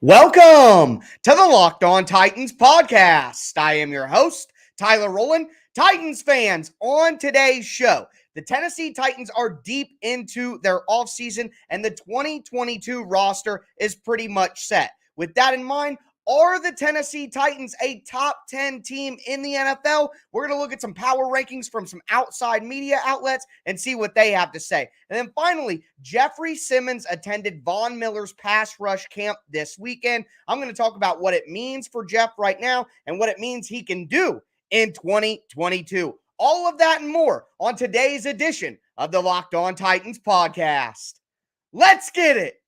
Welcome to the Locked On Titans podcast. I am your host, Tyler Rowland. Titans fans, on today's show, the Tennessee Titans are deep into their offseason and the 2022 roster is pretty much set. With that in mind, are the Tennessee Titans a top 10 team in the NFL? We're going to look at some power rankings from some outside media outlets and see what they have to say. And then finally, Jeffery Simmons attended Von Miller's pass rush camp this weekend. I'm going to talk about what it means for Jeff right now and what it means he can do in 2022. All of that and more on today's edition of the Locked On Titans podcast. Let's get it.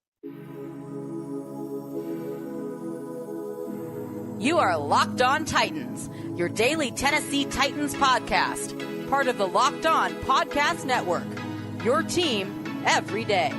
You are Locked On Titans, your daily Tennessee Titans podcast, part of the Locked On Podcast Network, your team every day.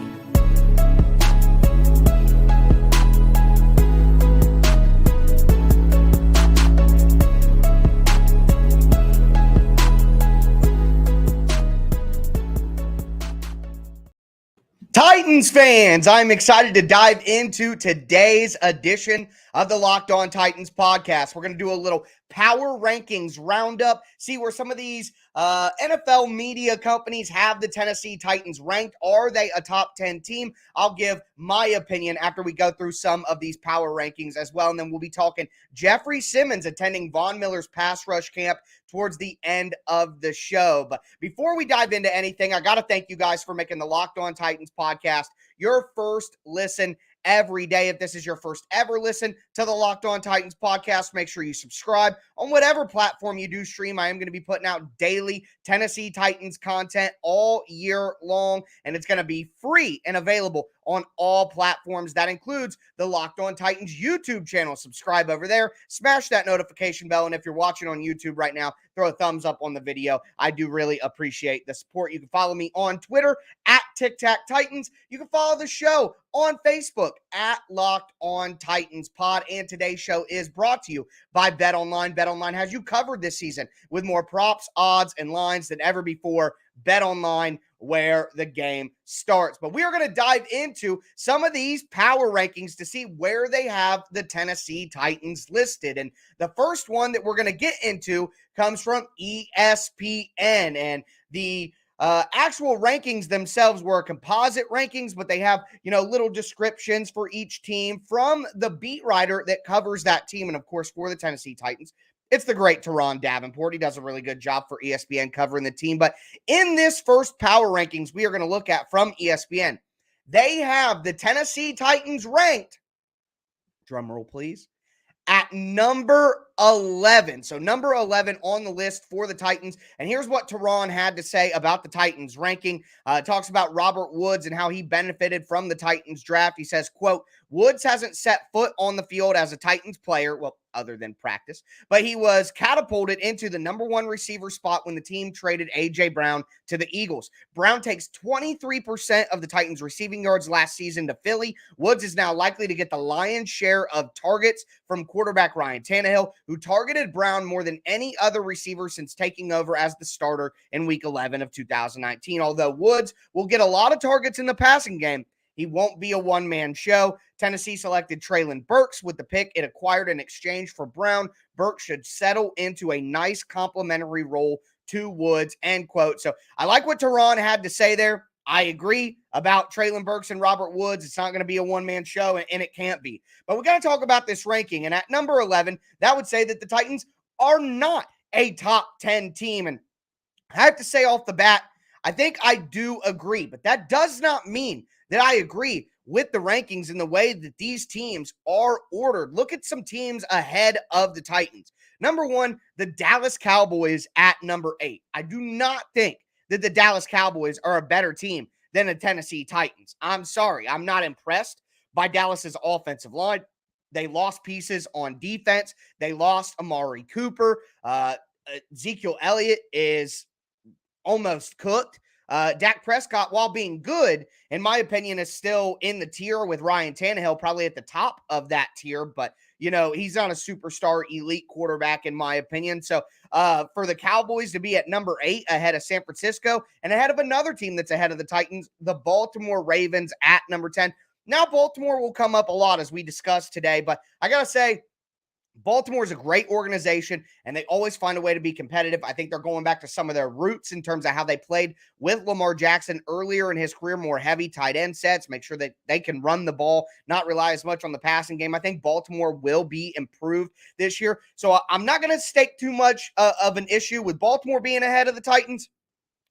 Titans fans, I'm excited to dive into today's edition of the Locked On Titans podcast. We're going to do a little power rankings roundup, see where some of these NFL media companies have the Tennessee Titans ranked. Are they a top 10 team? I'll give my opinion after we go through some of these power rankings as well. And then we'll be talking Jeffery Simmons attending Von Miller's pass rush camp towards the end of the show. But before we dive into anything, I got to thank you guys for making the Locked On Titans podcast your first listen every day. If this is your first ever listen to the Locked On Titans podcast, make sure you subscribe on whatever platform you do stream. I am going to be putting out daily Tennessee Titans content all year long, and it's going to be free and available on all platforms. That includes the Locked On Titans YouTube channel. Subscribe over there, smash that notification bell, and if you're watching on YouTube right now, throw a thumbs up on the video. I do really appreciate the support. You can follow me on Twitter at TicTacTitans. You can follow the show on Facebook at Locked On Titans Pod. And today's show is brought to you by BetOnline. BetOnline has you covered this season with more props, odds, and lines than ever before. BetOnline, where the game starts. But we are going to dive into some of these power rankings to see where they have the Tennessee Titans listed. And the first one that we're going to get into comes from ESPN, and the actual rankings themselves were composite rankings, but they have, little descriptions for each team from the beat writer that covers that team. And of course, for the Tennessee Titans, it's the great Teron Davenport. He does a really good job for ESPN covering the team. But in this first power rankings we are going to look at from ESPN, they have the Tennessee Titans ranked, drum roll please, at number 11. So number 11 on the list for the Titans. And here's what Teron had to say about the Titans ranking. Talks about Robert Woods and how he benefited from the Titans draft. He says, quote, Woods hasn't set foot on the field as a Titans player, well, other than practice, but he was catapulted into the number one receiver spot when the team traded A.J. Brown to the Eagles. Brown takes 23% of the Titans' receiving yards last season to Philly. Woods is now likely to get the lion's share of targets from quarterback Ryan Tannehill, who targeted Brown more than any other receiver since taking over as the starter in Week 11 of 2019. Although Woods will get a lot of targets in the passing game, he won't be a one-man show. Tennessee selected Treylon Burks with the pick it acquired in exchange for Brown. Burks should settle into a nice complementary role to Woods, end quote. So I like what Teron had to say there. I agree about Treylon Burks and Robert Woods. It's not going to be a one-man show, and it can't be. But we got to talk about this ranking. And at number 11, that would say that the Titans are not a top 10 team. And I have to say off the bat, I think I do agree. But that does not mean that I agree with the rankings in the way that these teams are ordered. Look at some teams ahead of the Titans. Number one, the Dallas Cowboys at number 8. I do not think that the Dallas Cowboys are a better team than the Tennessee Titans. I'm sorry. I'm not impressed by Dallas's offensive line. They lost pieces on defense. They lost Amari Cooper. Ezekiel Elliott is almost cooked. Dak Prescott, while being good, in my opinion, is still in the tier with Ryan Tannehill, probably at the top of that tier. But, he's not a superstar elite quarterback, in my opinion. So for the Cowboys to be at number 8 ahead of San Francisco and ahead of another team that's ahead of the Titans, the Baltimore Ravens at number 10, Now, Baltimore will come up a lot as we discussed today, but I got to say, Baltimore is a great organization, and they always find a way to be competitive. I think they're going back to some of their roots in terms of how they played with Lamar Jackson earlier in his career, more heavy tight end sets, make sure that they can run the ball, not rely as much on the passing game. I think Baltimore will be improved this year. So I'm not going to stake too much of an issue with Baltimore being ahead of the Titans.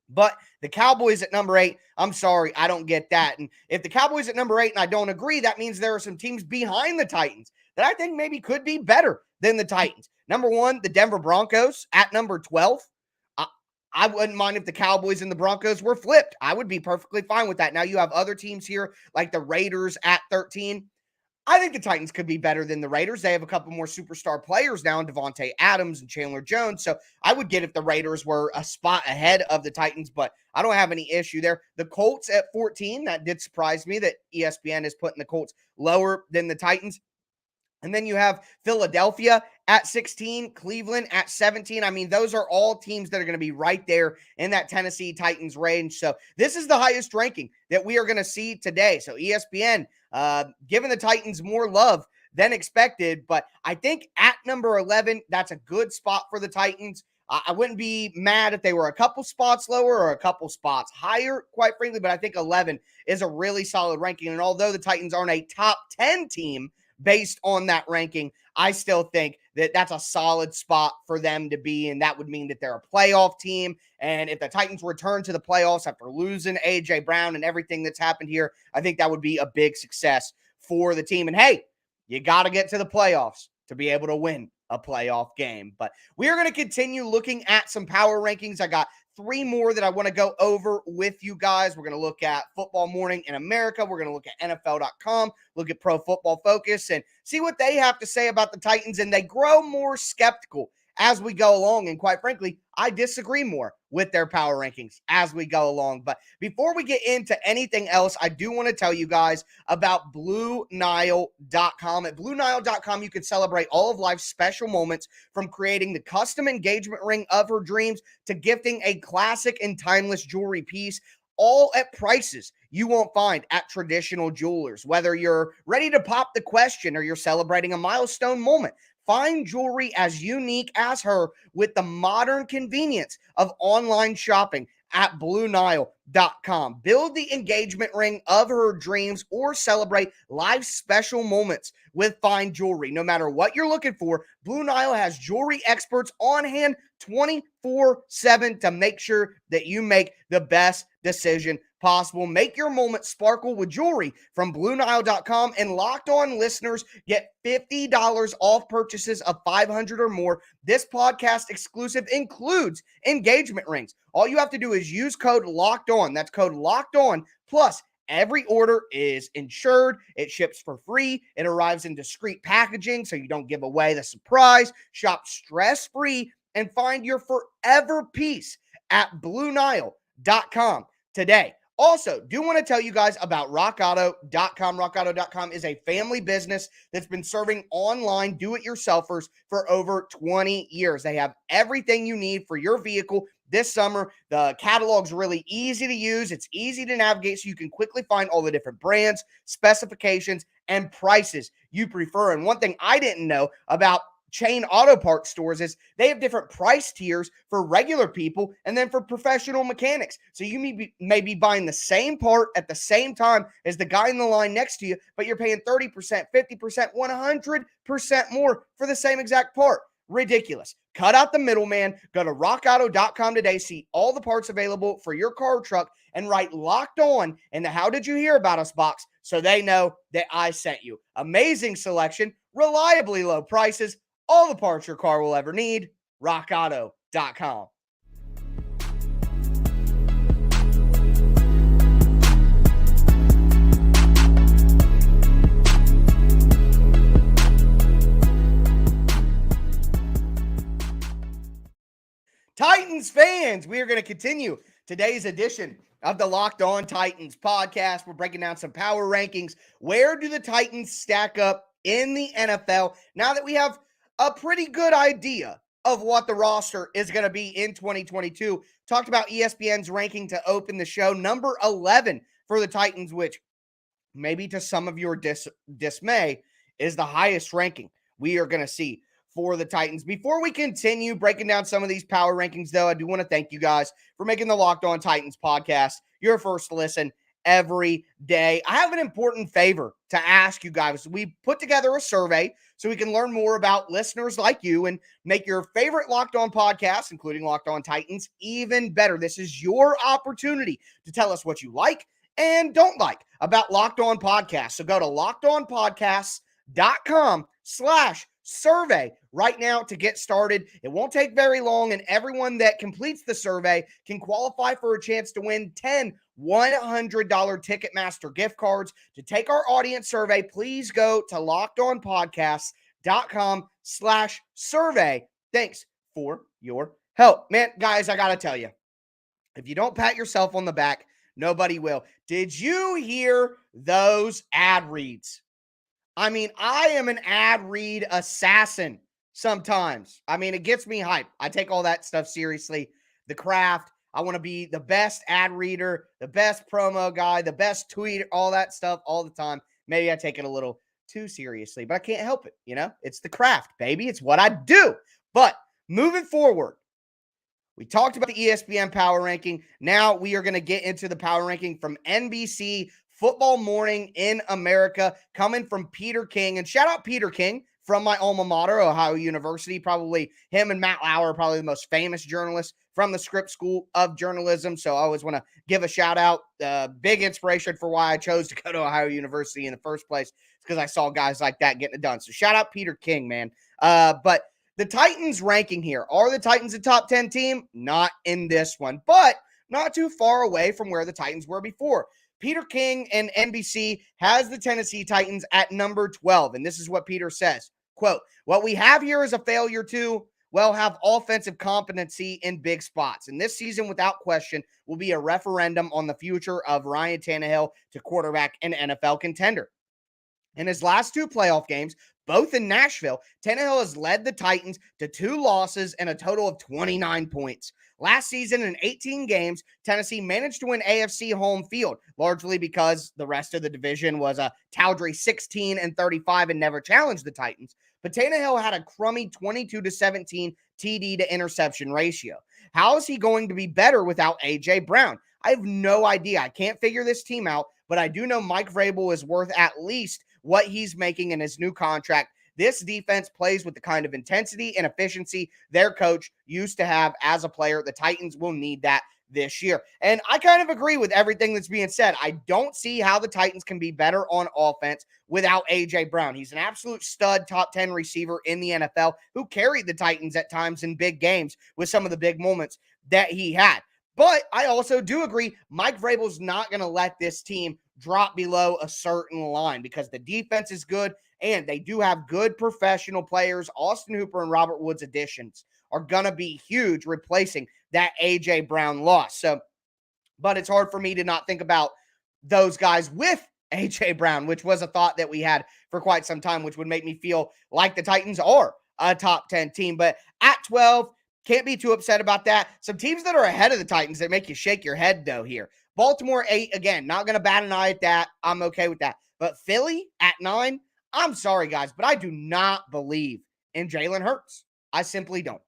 But the Cowboys at number 8, I'm sorry, I don't get that. And if the Cowboys at number 8 and I don't agree, that means there are some teams behind the Titans that I think maybe could be better than the Titans. Number 1, the Denver Broncos at number 12. I wouldn't mind if the Cowboys and the Broncos were flipped. I would be perfectly fine with that. Now you have other teams here like the Raiders at 13. I think the Titans could be better than the Raiders. They have a couple more superstar players now in Devontae Adams and Chandler Jones. So I would get if the Raiders were a spot ahead of the Titans, but I don't have any issue there. The Colts at 14, that did surprise me that ESPN is putting the Colts lower than the Titans. And then you have Philadelphia at 16, Cleveland at 17. I mean, those are all teams that are going to be right there in that Tennessee Titans range. So this is the highest ranking that we are going to see today. So ESPN giving the Titans more love than expected. But I think at number 11, that's a good spot for the Titans. I wouldn't be mad if they were a couple spots lower or a couple spots higher, quite frankly. But I think 11 is a really solid ranking. And although the Titans aren't a top 10 team, based on that ranking, I still think that that's a solid spot for them to be, and that would mean that they're a playoff team. And if the Titans return to the playoffs after losing A.J. Brown and everything that's happened here, I think that would be a big success for the team. And hey, you got to get to the playoffs to be able to win a playoff game. But we are going to continue looking at some power rankings. I got 3 more that I want to go over with you guys. We're going to look at Football Morning in America. We're going to look at NFL.com, look at Pro Football Focus, and see what they have to say about the Titans. And they grow more skeptical as we go along. And quite frankly, I disagree more with their power rankings as we go along. But before we get into anything else, I do want to tell you guys about BlueNile.com. At BlueNile.com, you can celebrate all of life's special moments, from creating the custom engagement ring of her dreams to gifting a classic and timeless jewelry piece, all at prices you won't find at traditional jewelers. Whether you're ready to pop the question or you're celebrating a milestone moment, find jewelry as unique as her with the modern convenience of online shopping at BlueNile.com. Build the engagement ring of her dreams or celebrate life's special moments with fine jewelry. No matter what you're looking for, Blue Nile has jewelry experts on hand 24/7 to make sure that you make the best decision possible. Make your moment sparkle with jewelry from BlueNile.com, and Locked On listeners get $50 off purchases of $500 or more. This podcast exclusive includes engagement rings. All you have to do is use code Locked On. That's code Locked On. Plus, every order is insured. It ships for free. It arrives in discreet packaging so you don't give away the surprise. Shop stress-free and find your forever piece at BlueNile.com today. Also, do want to tell you guys about RockAuto.com. RockAuto.com is a family business that's been serving online do-it-yourselfers for over 20 years. They have everything you need for your vehicle this summer. The catalog's really easy to use. It's easy to navigate, so you can quickly find all the different brands, specifications, and prices you prefer. And one thing I didn't know about chain auto parts stores is they have different price tiers for regular people and then for professional mechanics. So you may be buying the same part at the same time as the guy in the line next to you, but you're paying 30%, 50%, 100% more for the same exact part. Ridiculous. Cut out the middleman. Go to rockauto.com today. See all the parts available for your car or truck and write Locked On in the How Did You Hear About Us box so they know that I sent you. Amazing selection, reliably low prices, all the parts your car will ever need. RockAuto.com. Titans fans, we are going to continue today's edition of the Locked On Titans podcast. We're breaking down some power rankings. Where do the Titans stack up in the NFL now that we have a pretty good idea of what the roster is going to be in 2022? Talked about ESPN's ranking to open the show. Number 11 for the Titans, which maybe to some of your dismay, is the highest ranking we are going to see for the Titans. Before we continue breaking down some of these power rankings, though, I do want to thank you guys for making the Locked On Titans podcast your first listen every day. I have an important favor to ask you guys. We put together a survey so we can learn more about listeners like you and make your favorite Locked On podcast, including Locked On Titans, even better. This is your opportunity to tell us what you like and don't like about Locked On Podcasts. So go to lockedonpodcasts.com/survey right now to get started. It won't take very long, and everyone that completes the survey can qualify for a chance to win 10 $100 Ticketmaster gift cards. To take our audience survey, please go to lockedonpodcasts.com/survey. Thanks for your help. Man, guys, I got to tell you, if you don't pat yourself on the back, nobody will. Did you hear those ad reads? I mean, I am an ad read assassin sometimes. I mean, it gets me hyped. I take all that stuff seriously. The craft. I want to be the best ad reader, the best promo guy, the best tweeter, all that stuff all the time. Maybe I take it a little too seriously, but I can't help it. You know, it's the craft, baby. It's what I do. But moving forward, we talked about the ESPN power ranking. Now we are going to get into the power ranking from NBC Football Morning in America, coming from Peter King. And shout out Peter King from my alma mater, Ohio University. Probably him and Matt Lauer are probably the most famous journalists from the Scripps School of Journalism. So I always want to give a shout out. Big inspiration for why I chose to go to Ohio University in the first place. It's because I saw guys like that getting it done. So shout out Peter King, man. But the Titans ranking here. Are the Titans a top 10 team? Not in this one, but not too far away from where the Titans were before. Peter King and NBC has the Tennessee Titans at number 12. And this is what Peter says, quote, "What we have here is a failure to, well, have offensive competency in big spots. And this season, without question, will be a referendum on the future of Ryan Tannehill to quarterback an NFL contender. In his last two playoff games, both in Nashville, Tannehill has led the Titans to 2 losses and a total of 29 points. Last season, in 18 games, Tennessee managed to win AFC home field, largely because the rest of the division was a tawdry 16-35 and never challenged the Titans. But Tannehill had a crummy 22-17 TD to interception ratio. How is he going to be better without A.J. Brown? I have no idea. I can't figure this team out, but I do know Mike Vrabel is worth at least what he's making in his new contract. This defense plays with the kind of intensity and efficiency their coach used to have as a player. The Titans will need that this year." And I kind of agree with everything that's being said. I don't see how the Titans can be better on offense without A.J. Brown. He's an absolute stud, top 10 receiver in the NFL who carried the Titans at times in big games with some of the big moments that he had. But I also do agree Mike Vrabel's not going to let this team drop below a certain line because the defense is good and they do have good professional players. Austin Hooper and Robert Woods additions are going to be huge, replacing that A.J. Brown loss. So, but it's hard for me to not think about those guys with A.J. Brown, which was a thought that we had for quite some time, which would make me feel like the Titans are a top 10 team. But at 12, can't be too upset about that. Some teams that are ahead of the Titans that make you shake your head, though, here. Baltimore, 8, again, not going to bat an eye at that. I'm okay with that. But Philly at 9, I'm sorry, guys, but I do not believe in Jalen Hurts. I simply don't.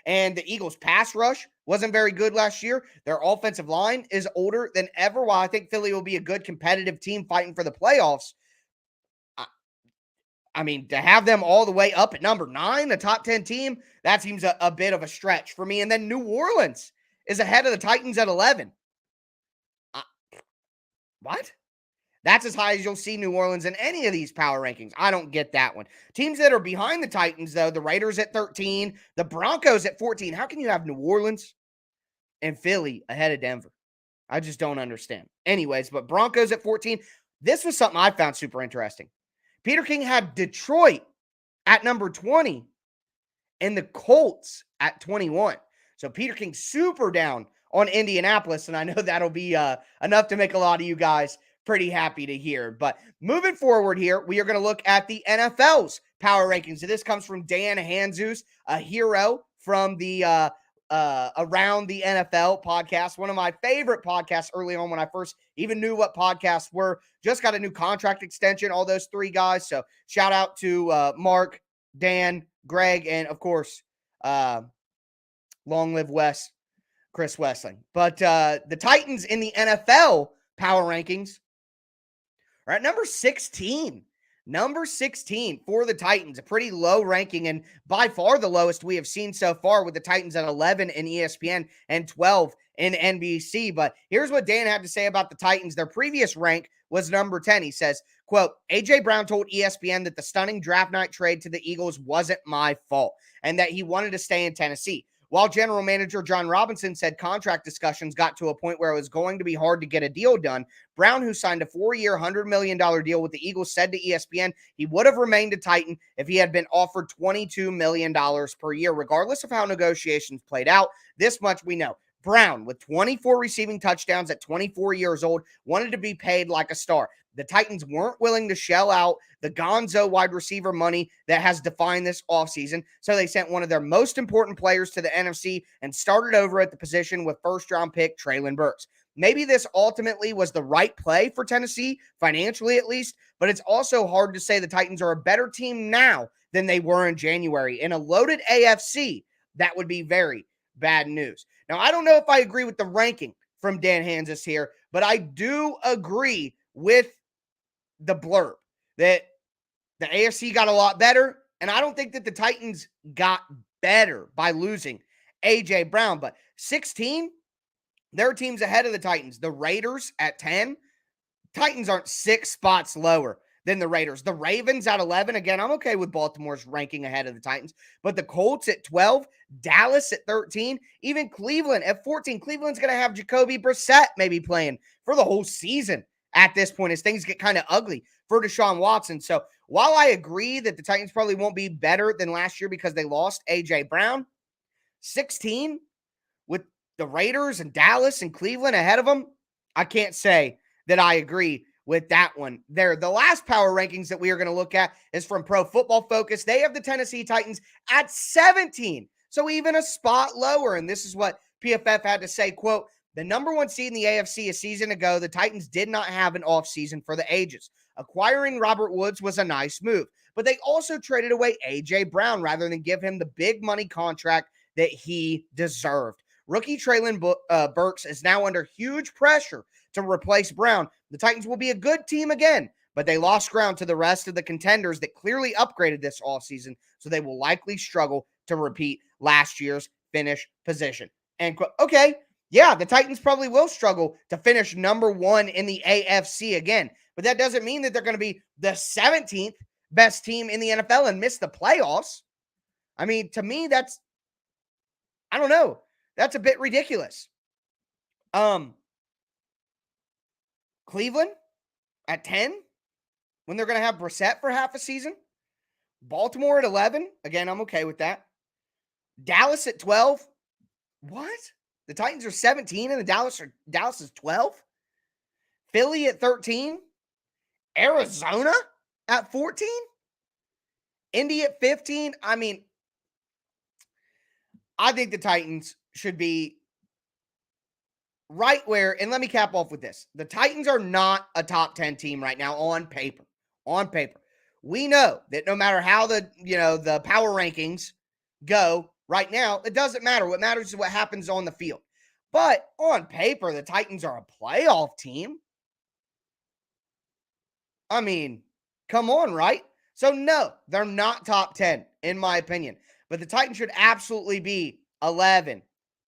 And the Eagles' pass rush wasn't very good last year. Their offensive line is older than ever. While I think Philly will be a good competitive team fighting for the playoffs, I mean, to have them all the way up at number 9, a top 10 team, that seems a bit of a stretch for me. And then New Orleans is ahead of the Titans at 11. What? That's as high as you'll see New Orleans in any of these power rankings. I don't get that one. Teams that are behind the Titans, though, the Raiders at 13, the Broncos at 14. How can you have New Orleans and Philly ahead of Denver? I just don't understand. Anyways, but Broncos at 14. This was something I found super interesting. Peter King had Detroit at number 20 and the Colts at 21. So Peter King super down on Indianapolis, and I know that'll be enough to make a lot of you guys pretty happy to hear. But moving forward here, we are going to look at the NFL's power rankings. So this comes from Dan Hanzus, a hero from the Around the NFL podcast, one of my favorite podcasts early on when I first even knew what podcasts were. Just got a new contract extension, all those three guys. So shout out to Mark, Dan, Greg, and of course, long live Wes, Chris Wessling. But the Titans in the NFL power rankings are at number 16. Number 16 for the Titans, a pretty low ranking and by far the lowest we have seen so far, with the Titans at 11 in ESPN and 12 in NBC. But here's what Dan had to say about the Titans. Their previous rank was number 10. He says, quote, A.J. Brown told ESPN that the stunning draft night trade to the Eagles wasn't my fault and that he wanted to stay in Tennessee. While general manager John Robinson said contract discussions got to a point where it was going to be hard to get a deal done, Brown, who signed a 4-year, $100 million deal with the Eagles, said to ESPN he would have remained a Titan if he had been offered $22 million per year, regardless of how negotiations played out. This much we know. Brown, with 24 receiving touchdowns at 24 years old, wanted to be paid like a star. The Titans weren't willing to shell out the gonzo wide receiver money that has defined this offseason, so they sent one of their most important players to the NFC and started over at the position with first-round pick Treylon Burks. Maybe this ultimately was the right play for Tennessee, financially at least, but it's also hard to say the Titans are a better team now than they were in January. In a loaded AFC, that would be very bad news. Now, I don't know if I agree with the ranking from Dan Hansis here, but I do agree with the blurb that the AFC got a lot better, and I don't think that the Titans got better by losing A.J. Brown. But 16, there are teams ahead of the Titans. The Raiders at 10. Titans aren't 6 spots lower than the Raiders. The Ravens at 11. Again, I'm okay with Baltimore's ranking ahead of the Titans. But the Colts at 12. Dallas at 13. Even Cleveland at 14. Cleveland's going to have Jacoby Brissett maybe playing for the whole season at this point as things get kind of ugly for Deshaun Watson. So while I agree that the Titans probably won't be better than last year because they lost A.J. Brown, 16 with the Raiders and Dallas and Cleveland ahead of them, I can't say that I agree with that one there. The last power rankings that we are going to look at is from Pro Football Focus. They have the Tennessee Titans at 17, so even a spot lower. And this is what PFF had to say, quote, the number 1 seed in the AFC a season ago, the Titans did not have an offseason for the ages. Acquiring Robert Woods was a nice move, but they also traded away A.J. Brown rather than give him the big money contract that he deserved. Rookie Treylon Burks is now under huge pressure to replace Brown. The Titans will be a good team again, but they lost ground to the rest of the contenders that clearly upgraded this offseason, so they will likely struggle to repeat last year's finish position. And okay, yeah, the Titans probably will struggle to finish number 1 in the AFC again, but that doesn't mean that they're going to be the 17th best team in the NFL and miss the playoffs. I mean, to me, that's, I don't know, that's a bit ridiculous. Cleveland at 10 when they're going to have Brissett for half a season. Baltimore at 11. Again, I'm okay with that. Dallas at 12. What? The Titans are 17 and the Dallas is 12? Philly at 13? Arizona at 14? Indy at 15? I mean, I think the Titans should be right where, and let me cap off with this. The Titans are not a top 10 team right now on paper. On paper. We know that no matter how the power rankings go right now, it doesn't matter. What matters is what happens on the field. But on paper, the Titans are a playoff team. I mean, come on, right? So no, they're not top 10, in my opinion. But the Titans should absolutely be 11,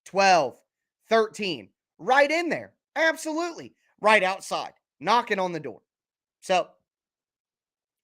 12, 13. Right in there. Absolutely. Right outside. Knocking on the door. So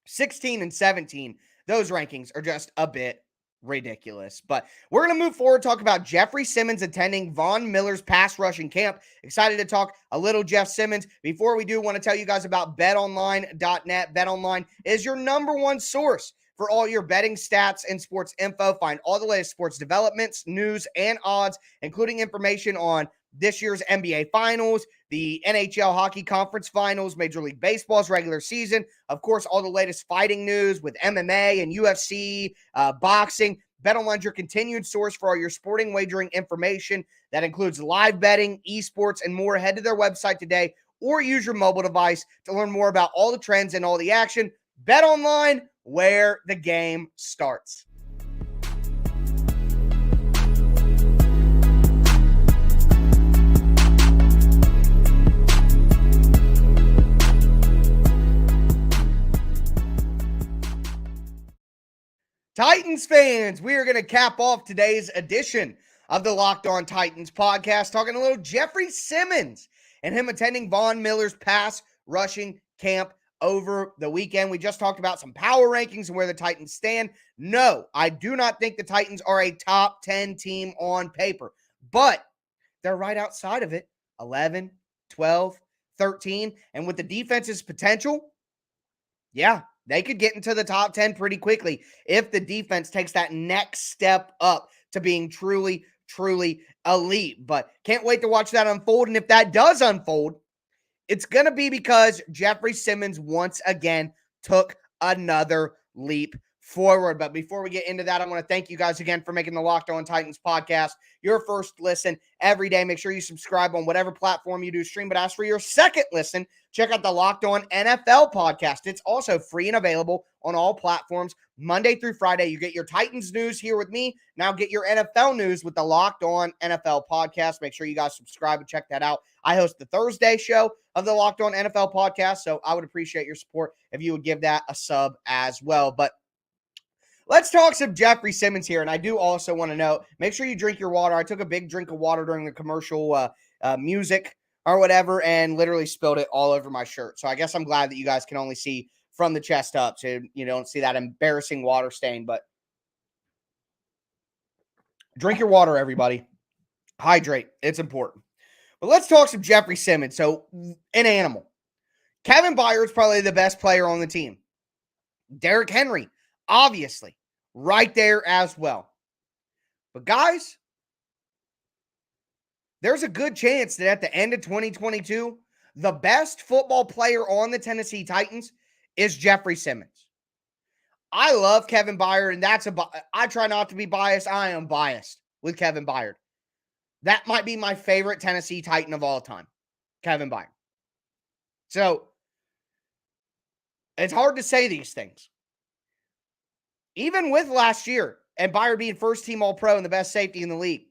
16 and 17, those rankings are just a bit ridiculous. But we're going to move forward, talk about Jeffery Simmons attending Von Miller's pass rushing camp. Excited to talk a little Jeff Simmons. Before we do, want to tell you guys about BetOnline.net. BetOnline is your number 1 source for all your betting stats and sports info. Find all the latest sports developments, news, and odds, including information on this year's NBA Finals, the NHL Hockey Conference Finals, Major League Baseball's regular season. Of course, all the latest fighting news with MMA and UFC, boxing. BetOnline is your continued source for all your sporting wagering information. That includes live betting, esports, and more. Head to their website today or use your mobile device to learn more about all the trends and all the action. BetOnline, where the game starts. Titans fans, we are going to cap off today's edition of the Locked On Titans podcast, talking a little Jeffery Simmons and him attending Von Miller's pass rushing camp over the weekend. We just talked about some power rankings and where the Titans stand. No, I do not think the Titans are a top 10 team on paper, but they're right outside of it. 11, 12, 13, and with the defense's potential, yeah, they could get into the top 10 pretty quickly if the defense takes that next step up to being truly, truly elite. But can't wait to watch that unfold. And if that does unfold, it's going to be because Jeffery Simmons once again took another leap forward. But before we get into that, I want to thank you guys again for making the Locked On Titans podcast your first listen every day. Make sure you subscribe on whatever platform you do stream. But as for your second listen, check out the Locked On NFL podcast. It's also free and available on all platforms. Monday through Friday, you get your Titans news here with me. Now get your NFL news with the Locked On NFL podcast. Make sure you guys subscribe and check that out. I host the Thursday show of the Locked On NFL podcast, so I would appreciate your support if you would give that a sub as well. But let's talk some Jeffery Simmons here, and I do also want to know, make sure you drink your water. I took a big drink of water during the commercial music or whatever and literally spilled it all over my shirt. So I guess I'm glad that you guys can only see from the chest up, so you don't see that embarrassing water stain. But drink your water, everybody. Hydrate. It's important. But let's talk some Jeffery Simmons. So, an animal. Kevin Byard's probably the best player on the team. Derrick Henry, obviously, right there as well. But guys, there's a good chance that at the end of 2022, the best football player on the Tennessee Titans is Jeffery Simmons. I love Kevin Byard, and I try not to be biased. I am biased with Kevin Byard. That might be my favorite Tennessee Titan of all time, Kevin Byard. So, it's hard to say these things. Even with last year and Byard being first team All-Pro and the best safety in the league,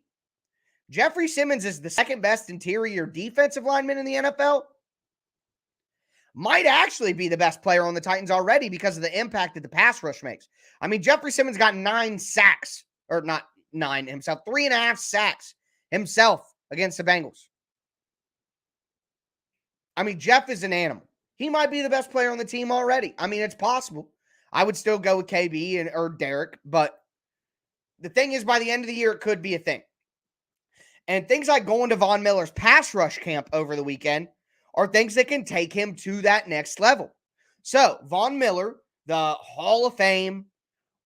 Jeffery Simmons is the second best interior defensive lineman in the NFL. Might actually be the best player on the Titans already because of the impact that the pass rush makes. I mean, Jeffery Simmons got 9 sacks, or not 9 himself, 3.5 sacks himself against the Bengals. I mean, Jeff is an animal. He might be the best player on the team already. I mean, it's possible. I would still go with KB or Derek, but the thing is, by the end of the year, it could be a thing. And things like going to Von Miller's pass rush camp over the weekend are things that can take him to that next level. So, Von Miller, the Hall of Fame,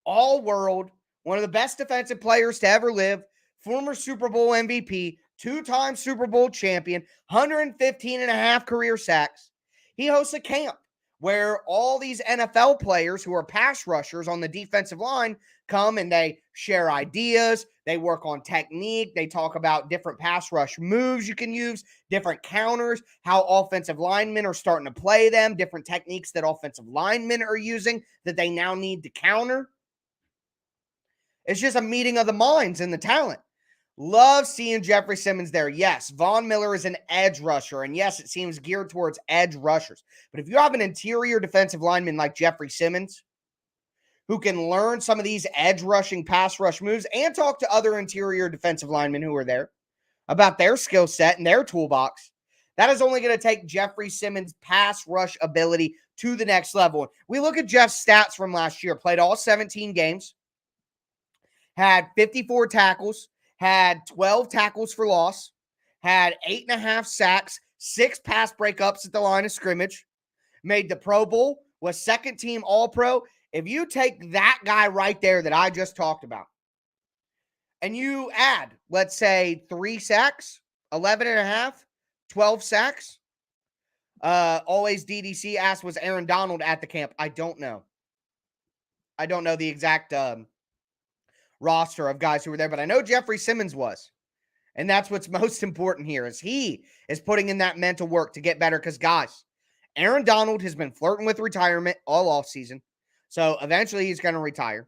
all-world, one of the best defensive players to ever live, former Super Bowl MVP, 2-time Super Bowl champion, 115.5 career sacks. He hosts a camp where all these NFL players who are pass rushers on the defensive line come and they share ideas, they work on technique, they talk about different pass rush moves you can use, different counters, how offensive linemen are starting to play them, different techniques that offensive linemen are using that they now need to counter. It's just a meeting of the minds and the talent. Love seeing Jeffery Simmons there. Yes, Von Miller is an edge rusher, and yes, it seems geared towards edge rushers. But if you have an interior defensive lineman like Jeffery Simmons, who can learn some of these edge rushing, pass rush moves, and talk to other interior defensive linemen who are there about their skill set and their toolbox, that is only going to take Jeffery Simmons' pass rush ability to the next level. We look at Jeff's stats from last year. Played all 17 games, had 54 tackles, had 12 tackles for loss, had 8.5 sacks, 6 pass breakups at the line of scrimmage, made the Pro Bowl, was second team All-Pro. If you take that guy right there that I just talked about, and you add, let's say, 3 sacks, 11.5, 12 sacks. Always DDC asked, was Aaron Donald at the camp? I don't know. I don't know the exact roster of guys who were there, but I know Jeffery Simmons was. And that's what's most important here is he is putting in that mental work to get better because, guys, Aaron Donald has been flirting with retirement all offseason. So eventually he's going to retire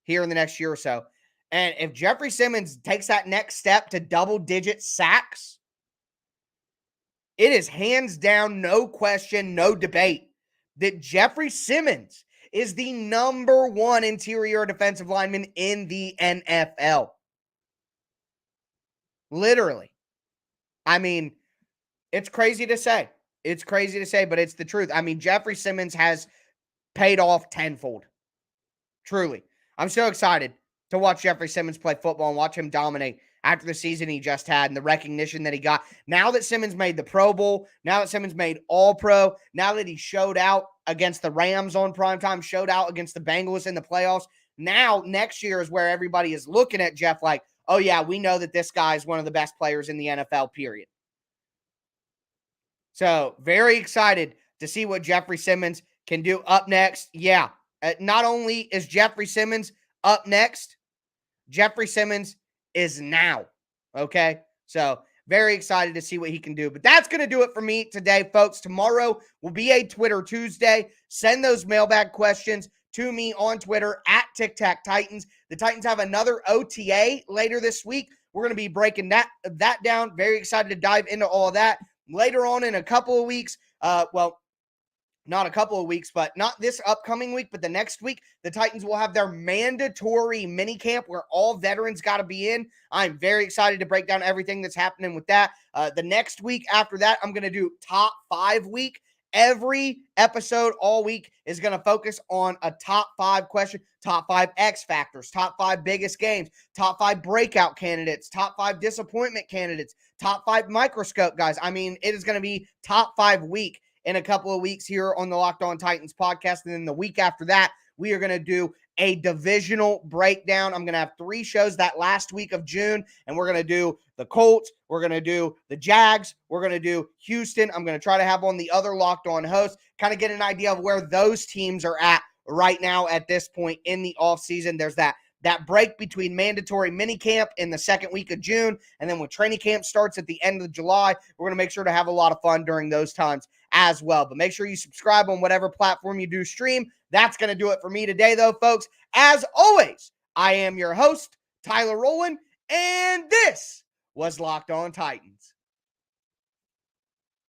here in the next year or so. And if Jeffery Simmons takes that next step to double-digit sacks, it is hands down, no question, no debate, that Jeffery Simmons is the number one interior defensive lineman in the NFL. Literally. I mean, it's crazy to say. It's crazy to say, but it's the truth. I mean, Jeffery Simmons has paid off tenfold. Truly. I'm so excited to watch Jeffery Simmons play football and watch him dominate after the season he just had and the recognition that he got. Now that Simmons made the Pro Bowl, now that Simmons made All-Pro, now that he showed out against the Rams on primetime, showed out against the Bengals in the playoffs, now next year is where everybody is looking at Jeff like, oh yeah, we know that this guy is one of the best players in the NFL, period. So very excited to see what Jeffery Simmons can do up next. Yeah, not only is Jeffery Simmons up next, Jeffery Simmons is now. Okay, so very excited to see what he can do. But that's going to do it for me today, folks. Tomorrow will be a Twitter Tuesday. Send those mailbag questions to me on Twitter at TicTacTitans. The Titans have another OTA later this week. We're going to be breaking that down. Very excited to dive into all of that. Later on in a couple of weeks, not a couple of weeks, but not this upcoming week, but the next week, the Titans will have their mandatory minicamp where all veterans got to be in. I'm very excited to break down everything that's happening with that. The next week after that, I'm going to do top 5 week. Every episode all week is going to focus on a top 5 question, top 5 X factors, top 5 biggest games, top 5 breakout candidates, top 5 disappointment candidates, top 5 microscope guys. I mean, it is going to be top 5 week in a couple of weeks here on the Locked On Titans podcast. And then the week after that, we are going to do a divisional breakdown. I'm going to have 3 shows that last week of June, and we're going to do the Colts. We're going to do the Jags. We're going to do Houston. I'm going to try to have on the other Locked On hosts, kind of get an idea of where those teams are at right now at this point in the offseason. There's that break between mandatory minicamp in the second week of June, and then when training camp starts at the end of July, we're going to make sure to have a lot of fun during those times as well. But make sure you subscribe on whatever platform you do stream. That's going to do it for me today, though, folks. As always, I am your host, Tyler Rowland, and this was Locked On Titans.